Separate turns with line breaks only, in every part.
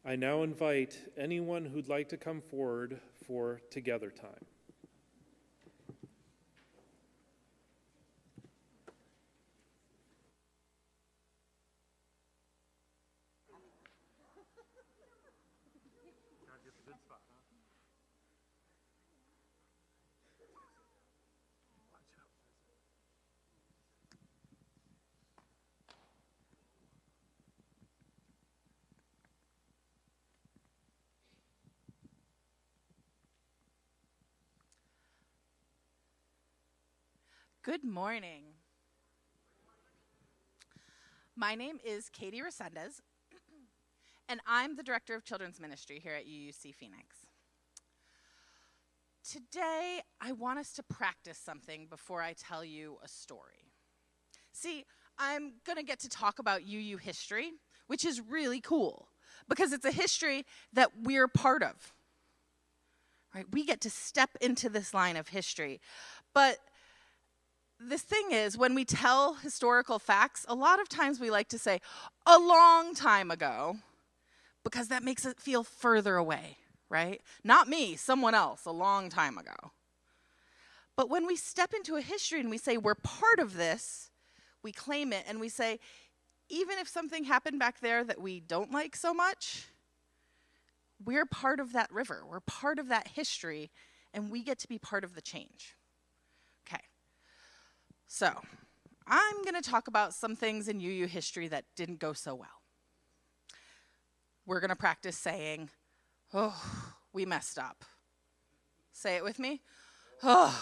I now invite anyone who'd like to come forward for Together Time.
Good morning. My name is Katie Resendez, and I'm the Director of Children's Ministry here at UUC Phoenix. Today, I want us to practice something before I tell you a story. See, I'm going to get to talk about UU history, which is really cool, because it's a history that we're part of. Right? We get to step into this line of history, but the thing is, when we tell historical facts, a lot of times we like to say, a long time ago, because that makes it feel further away, right? Not me, someone else, a long time ago. But when we step into a history and we say we're part of this, we claim it, and we say, even if something happened back there that we don't like so much, we're part of that river, we're part of that history, and we get to be part of the change. Okay. So, I'm going to talk about some things in UU history that didn't go so well. We're going to practice saying, oh, we messed up. Say it with me. Oh,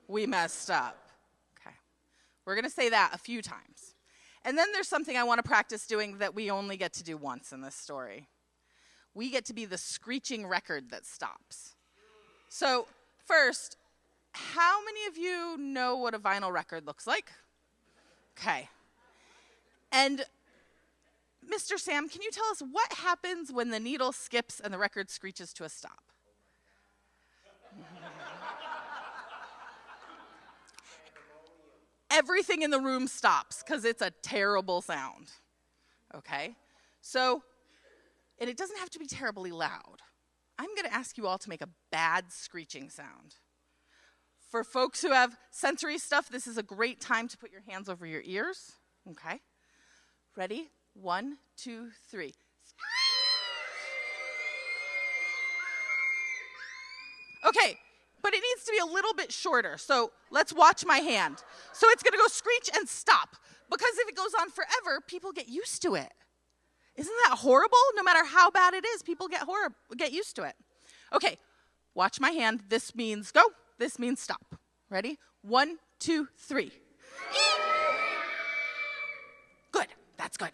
we messed up. Okay. We're going to say that a few times. And then there's something I want to practice doing that we only get to do once in this story. We get to be the screeching record that stops. So, first, how many of you know what a vinyl record looks like? Okay. And Mr. Sam, can you tell us what happens when the needle skips and the record screeches to a stop? Everything in the room stops because it's a terrible sound. Okay? So, and it doesn't have to be terribly loud. I'm going to ask you all to make a bad screeching sound. For folks who have sensory stuff, this is a great time to put your hands over your ears. Okay? Ready? 1, 2, 3. Okay, but it needs to be a little bit shorter, so let's watch my hand. So it's going to go screech and stop, because if it goes on forever, people get used to it. Isn't that horrible? No matter how bad it is, people get used to it. Okay, watch my hand. This means go. This means stop. Ready? 1, 2, 3. Good. That's good.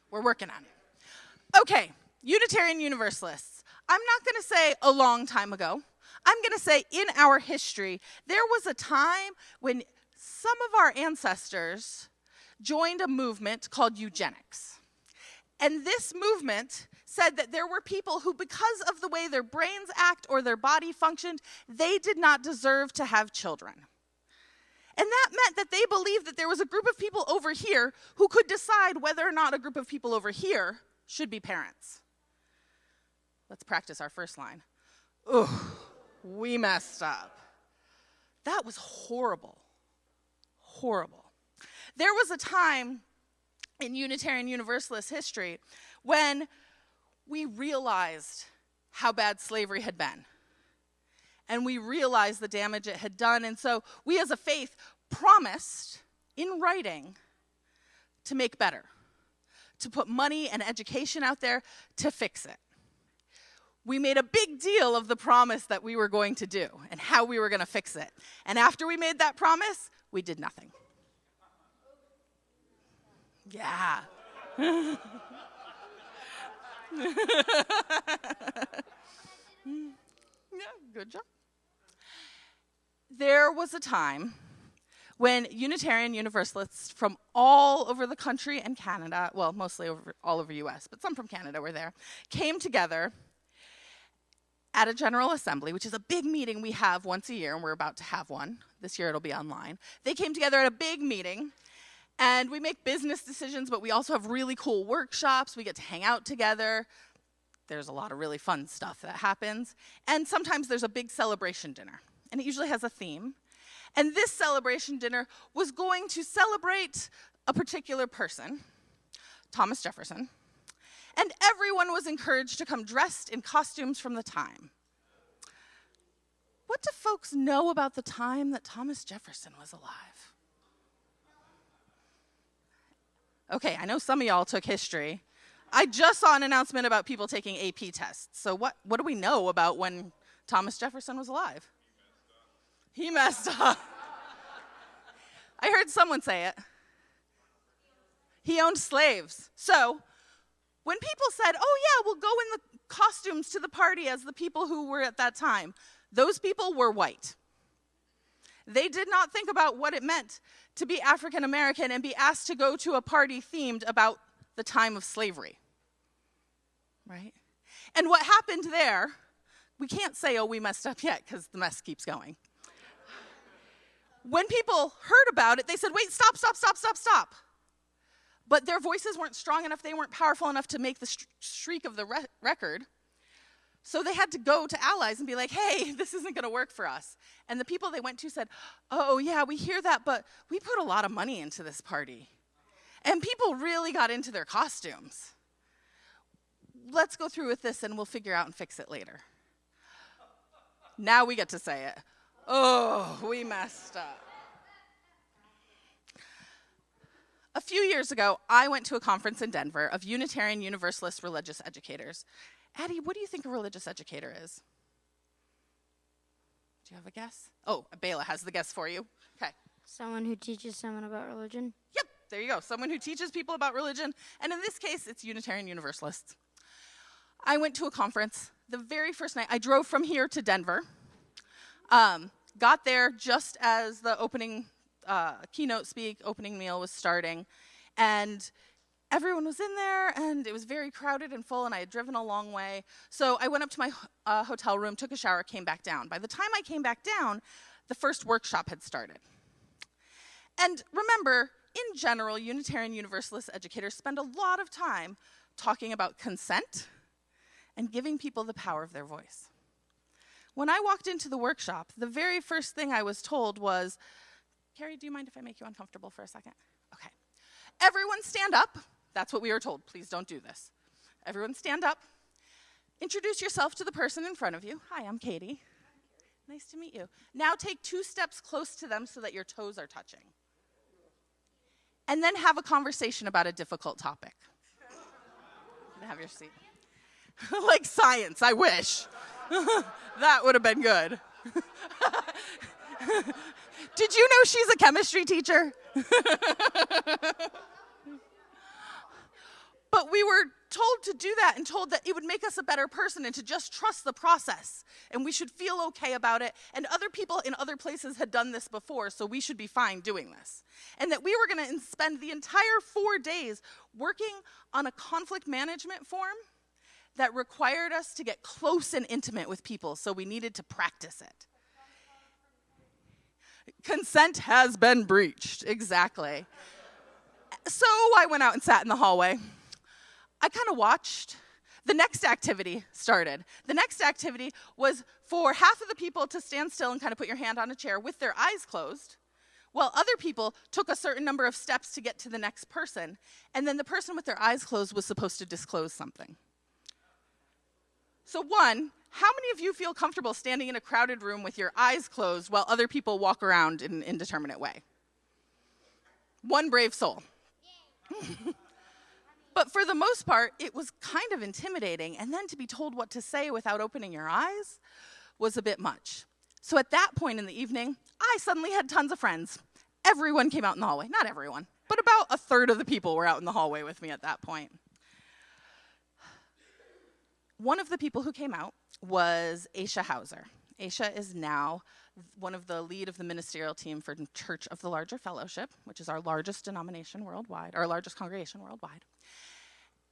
We're working on it. Okay, Unitarian Universalists. I'm not going to say a long time ago. I'm going to say in our history, there was a time when some of our ancestors joined a movement called eugenics. And this movement said that there were people who, because of the way their brains act or their body functioned, they did not deserve to have children. And that meant that they believed that there was a group of people over here who could decide whether or not a group of people over here should be parents. Let's practice our first line. Ugh, we messed up. That was horrible. Horrible. There was a time in Unitarian Universalist history when we realized how bad slavery had been. And we realized the damage it had done. And so we as a faith promised in writing to make better, to put money and education out there to fix it. We made a big deal of the promise that we were going to do and how we were going to fix it. And after we made that promise, we did nothing. Yeah. Yeah, good job. There was a time when Unitarian Universalists from all over the country and Canada, well, mostly all over US, but some from Canada were there, came together at a General Assembly, which is a big meeting we have once a year, and we're about to have one. This year it'll be online. They came together at a big meeting, and we make business decisions, but we also have really cool workshops. We get to hang out together. there's a lot of really fun stuff that happens. And sometimes there's a big celebration dinner. And it usually has a theme. And this celebration dinner was going to celebrate a particular person, Thomas Jefferson. And everyone was encouraged to come dressed in costumes from the time. What do folks know about the time that Thomas Jefferson was alive? Okay, I know some of y'all took history. I just saw an announcement about people taking AP tests. So what do we know about when Thomas Jefferson was alive? He messed up. I heard someone say it. He owned slaves. So when people said, oh yeah, we'll go in the costumes to the party as the people who were at that time, those people were white. They did not think about what it meant to be African American and be asked to go to a party themed about the time of slavery. Right? And what happened there, we can't say, oh, we messed up yet, because the mess keeps going. When people heard about it, they said, wait, stop. But their voices weren't strong enough, they weren't powerful enough to make the shriek of the record. So they had to go to allies and be like, hey, this isn't going to work for us. And the people they went to said, oh, yeah, we hear that, but we put a lot of money into this party. And people really got into their costumes. Let's go through with this and we'll figure out and fix it later. Now we get to say it. Oh, we messed up. A few years ago, I went to a conference in Denver of Unitarian Universalist religious educators. Addie, what do you think a religious educator is? Do you have a guess? Oh, Bela has the guess for you. Okay.
Someone who teaches someone about religion.
Yep, there you go. Someone who teaches people about religion. And in this case, it's Unitarian Universalists. I went to a conference. The very first night, I drove from here to Denver. Got there just as the opening opening meal was starting. And everyone was in there, and it was very crowded and full, and I had driven a long way. So I went up to my hotel room, took a shower, came back down. By the time I came back down, the first workshop had started. And remember, in general, Unitarian Universalist educators spend a lot of time talking about consent and giving people the power of their voice. When I walked into the workshop, the very first thing I was told was, Carrie, do you mind if I make you uncomfortable for a second? Okay. Everyone stand up. That's what we were told. Please don't do this. Everyone stand up. Introduce yourself to the person in front of you. Hi, I'm Katie. Nice to meet you. Now take 2 steps close to them so that your toes are touching. And then have a conversation about a difficult topic. Have your seat. Like science, I wish. That would have been good. Did you know she's a chemistry teacher? But we were told to do that and told that it would make us a better person and to just trust the process. And we should feel okay about it. And other people in other places had done this before, so we should be fine doing this. And that we were going to spend the entire 4 days working on a conflict management form that required us to get close and intimate with people, so we needed to practice it. Consent has been breached, exactly. So I went out and sat in the hallway. I kind of watched. The next activity started. The next activity was for half of the people to stand still and kind of put your hand on a chair with their eyes closed, while other people took a certain number of steps to get to the next person, and then the person with their eyes closed was supposed to disclose something. So one, how many of you feel comfortable standing in a crowded room with your eyes closed while other people walk around in an indeterminate way? One brave soul. But for the most part, it was kind of intimidating, and then to be told what to say without opening your eyes was a bit much. So at that point in the evening, I suddenly had tons of friends. Everyone came out in the hallway. Not everyone, but about a third of the people were out in the hallway with me at that point. One of the people who came out was Aisha Hauser. Aisha is now one of the lead of the ministerial team for Church of the Larger Fellowship, which is our largest denomination worldwide, our largest congregation worldwide.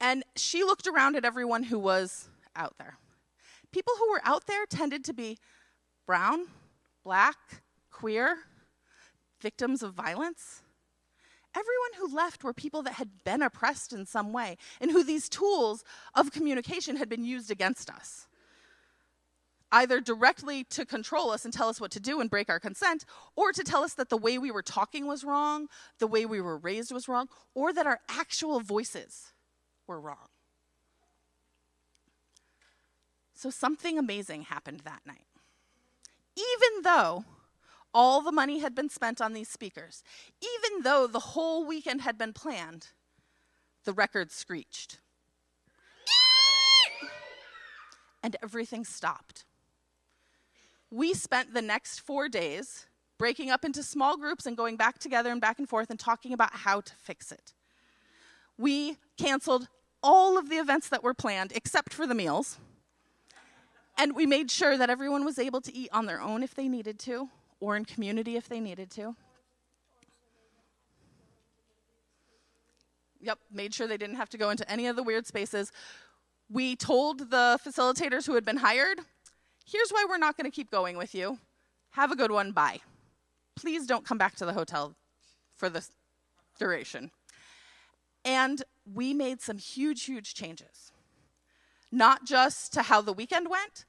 And she looked around at everyone who was out there. People who were out there tended to be brown, black, queer, victims of violence. Everyone who left were people that had been oppressed in some way and who these tools of communication had been used against us, either directly to control us and tell us what to do and break our consent, or to tell us that the way we were talking was wrong, the way we were raised was wrong, or that our actual voices were wrong. So something amazing happened that night. Even though all the money had been spent on these speakers, even though the whole weekend had been planned, the record screeched. And everything stopped. We spent the next 4 days breaking up into small groups and going back together and back and forth and talking about how to fix it. We canceled all of the events that were planned except for the meals. And we made sure that everyone was able to eat on their own if they needed to, or in community if they needed to. Yep, made sure they didn't have to go into any of the weird spaces. We told the facilitators who had been hired, here's why we're not going to keep going with you. Have a good one, bye. Please don't come back to the hotel for this duration. And we made some huge, huge changes. Not just to how the weekend went,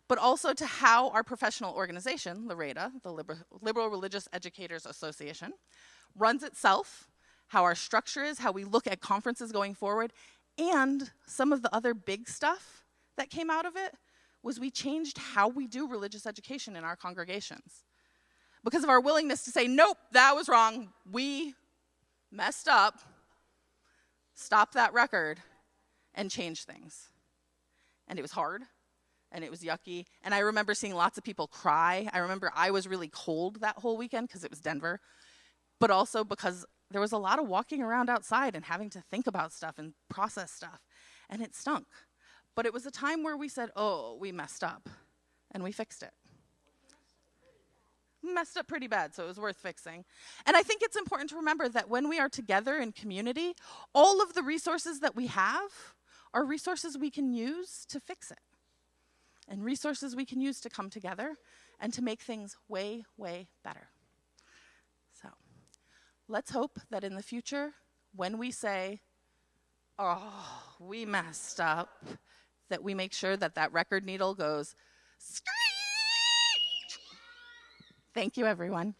but also to how our professional organization, LREDA, the Liberal Religious Educators Association, runs itself, how our structure is, how we look at conferences going forward, and some of the other big stuff that came out of it was we changed how we do religious education in our congregations. Because of our willingness to say, nope, that was wrong, we messed up, stop that record, and change things. And it was hard. And it was yucky. And I remember seeing lots of people cry. I remember I was really cold that whole weekend because it was Denver, but also because there was a lot of walking around outside and having to think about stuff and process stuff. And it stunk. But it was a time where we said, oh, we messed up. And we fixed it. We messed up pretty bad, so it was worth fixing. And I think it's important to remember that when we are together in community, all of the resources that we have are resources we can use to fix it. And resources we can use to come together and to make things way, way better. So let's hope that in the future, when we say, oh, we messed up, that we make sure that that record needle goes, screech! Thank you, everyone.